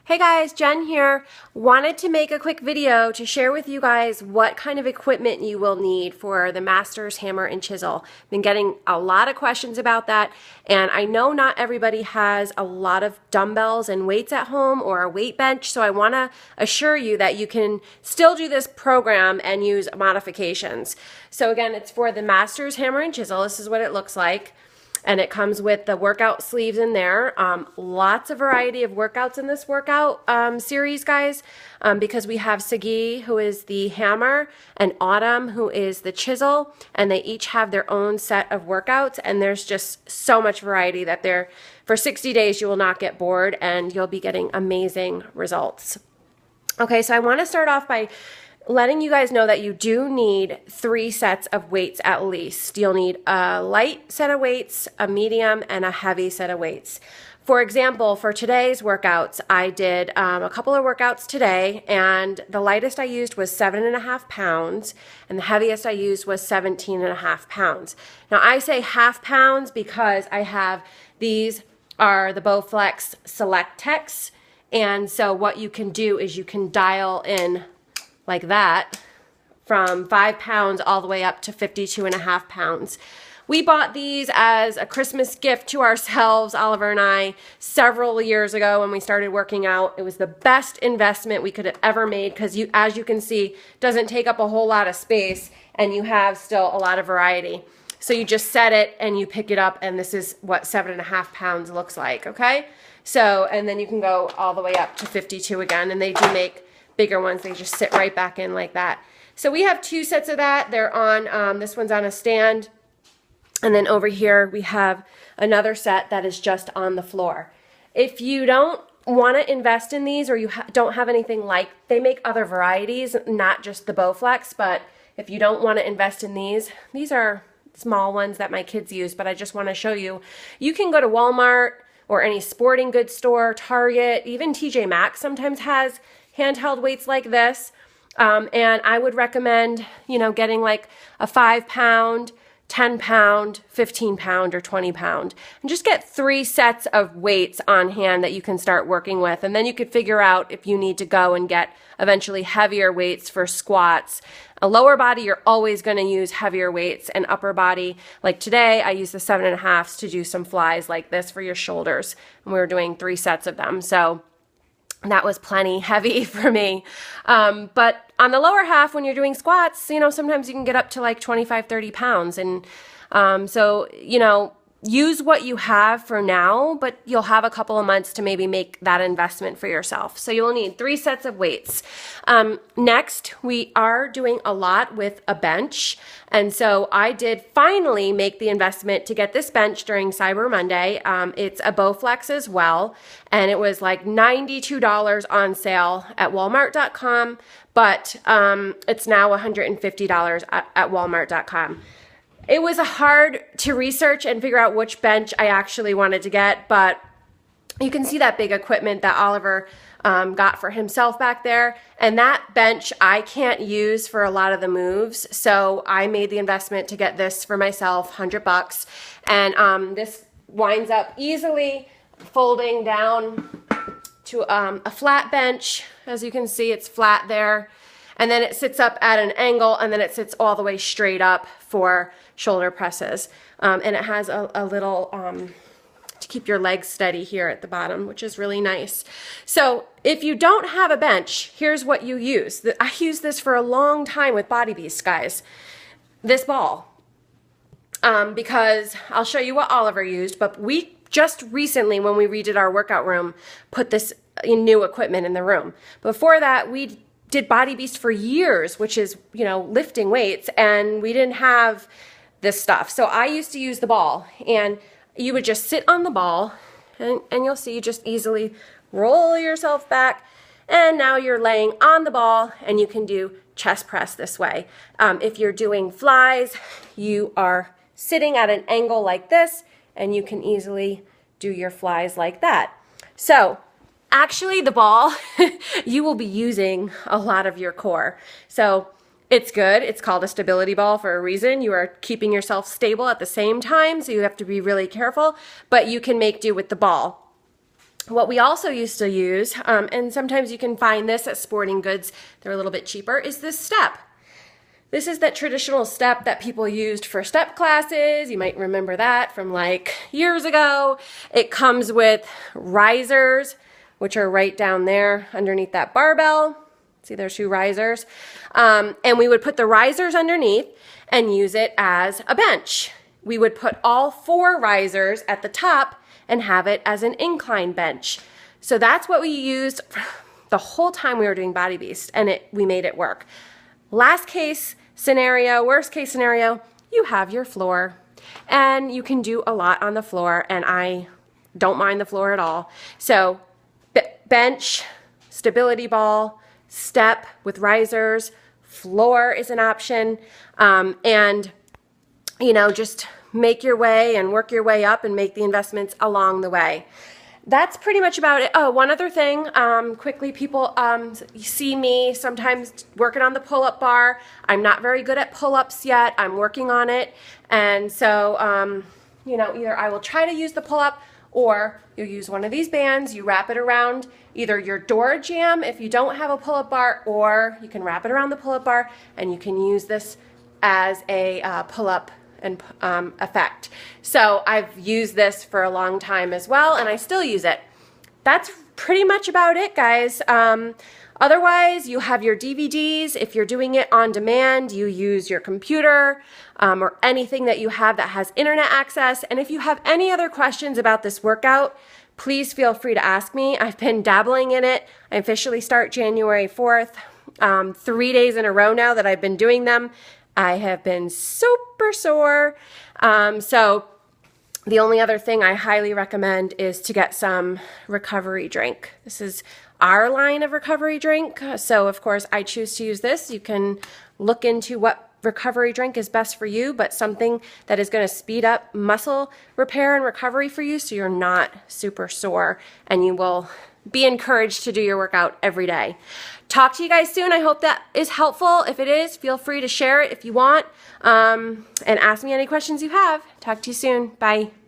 Hey guys, Jen here. Wanted to make a quick video to share with you guys what kind of equipment you will need for the Masters hammer and chisel. Been getting a lot of questions about that, and I know not everybody has a lot of dumbbells and weights at home or a weight bench, so I want to assure you that you can still do this program and use modifications. So again, it's for the Masters hammer and chisel. This is what it looks like. And it comes with the workout sleeves in there. Lots of variety of workouts in this workout series, guys, because we have Sagi, who is the hammer, and Autumn, who is the chisel, and they each have their own set of workouts, and there's just so much variety that for 60 days you will not get bored, and you'll be getting amazing results. Okay, so I want to start off by letting you guys know that you do need 3 sets of weights at least. You'll need a light set of weights, a medium, and a heavy set of weights. For example, for today's workouts, I did a couple of workouts today, and the lightest I used was 7.5 pounds, and the heaviest I used was 17.5 pounds. Now, I say half pounds because these are the Bowflex Select Techs, and so what you can do is you can dial in like that, from 5 pounds all the way up to 52.5 pounds. We bought these as a Christmas gift to ourselves, Oliver and I, several years ago when we started working out. It was the best investment we could have ever made because, as you can see, doesn't take up a whole lot of space and you have still a lot of variety. So you just set it and you pick it up, and this is what 7.5 pounds looks like, okay? So, and then you can go all the way up to 52 again, and they do make bigger ones. They just sit right back in like that. So we have 2 sets of that. They're on, this one's on a stand. And then over here we have another set that is just on the floor. If you don't want to invest in these, or you don't have anything like, they make other varieties, not just the Bowflex, but if you don't want to invest in these are small ones that my kids use, but I just want to show you. You can go to Walmart or any sporting goods store, Target, even TJ Maxx sometimes has handheld weights like this, and I would recommend, getting like a 5 pound, 10 pound, 15 pound, or 20 pound, and just get 3 sets of weights on hand that you can start working with, and then you could figure out if you need to go and get eventually heavier weights for squats. A lower body, you're always going to use heavier weights, and upper body, like today, I use the 7.5s to do some flies like this for your shoulders, and we were doing 3 sets of them, so that was plenty heavy for me. But on the lower half, when you're doing squats, sometimes you can get up to like 25, 30 pounds. And so, use what you have for now, but you'll have a couple of months to maybe make that investment for yourself. So you'll need 3 sets of weights. Next, we are doing a lot with a bench. And so I did finally make the investment to get this bench during Cyber Monday. It's a Bowflex as well, and it was like $92 on sale at Walmart.com, but it's now $150 at Walmart.com. It was hard to research and figure out which bench I actually wanted to get, but you can see that big equipment that Oliver got for himself back there, and that bench I can't use for a lot of the moves, so I made the investment to get this for myself, $100, and this winds up easily folding down to a flat bench. As you can see, it's flat there, and then it sits up at an angle, and then it sits all the way straight up for shoulder presses, and it has a little to keep your legs steady here at the bottom, which is really nice. So if you don't have a bench, here's what you use. I used this for a long time with Body Beast, guys. This ball, because I'll show you what Oliver used, but we just recently, when we redid our workout room, put this new equipment in the room. Before that, we did Body Beast for years, which is, lifting weights, and we didn't have this stuff. So I used to use the ball, and you would just sit on the ball, and you'll see you just easily roll yourself back, and now you're laying on the ball, and you can do chest press this way. If you're doing flies, you are sitting at an angle like this, and you can easily do your flies like that. So actually, the ball, you will be using a lot of your core. So it's good. It's called a stability ball for a reason. You are keeping yourself stable at the same time, so you have to be really careful, but you can make do with the ball. What we also used to use, and sometimes you can find this at sporting goods, they're a little bit cheaper, is this step. This is that traditional step that people used for step classes. You might remember that from like years ago. It comes with risers, which are right down there underneath that barbell. See, there's 2 risers. And we would put the risers underneath and use it as a bench. We would put all 4 risers at the top and have it as an incline bench. So that's what we used the whole time we were doing Body Beast, and we made it work. Last case scenario, worst case scenario, you have your floor, and you can do a lot on the floor, and I don't mind the floor at all. So bench, stability ball, step with risers, floor is an option, and you know, just make your way and work your way up and make the investments along the way. That's pretty much about it. Oh, one other thing, quickly, people see me sometimes working on the pull-up bar. I'm not very good at pull-ups yet. I'm working on it. And so, you know, either I will try to use the pull-up, or you'll use one of these bands, you wrap it around either your door jamb if you don't have a pull-up bar, or you can wrap it around the pull-up bar and you can use this as a pull-up and effect. So I've used this for a long time as well, and I still use it. That's pretty much about it, guys. Otherwise, you have your DVDs. If you're doing it on demand, you use your computer or anything that you have that has internet access. And if you have any other questions about this workout, please feel free to ask me. I've been dabbling in it. I officially start January 4th. 3 days in a row now that I've been doing them. I have been super sore. So the only other thing I highly recommend is to get some recovery drink. This is our line of recovery drink. So of course I choose to use this. You can look into what recovery drink is best for you, but something that is going to speed up muscle repair and recovery for you so you're not super sore and you will be encouraged to do your workout every day. Talk to you guys soon. I hope that is helpful. If it is, feel free to share it if you want, and ask me any questions you have. Talk to you soon. Bye.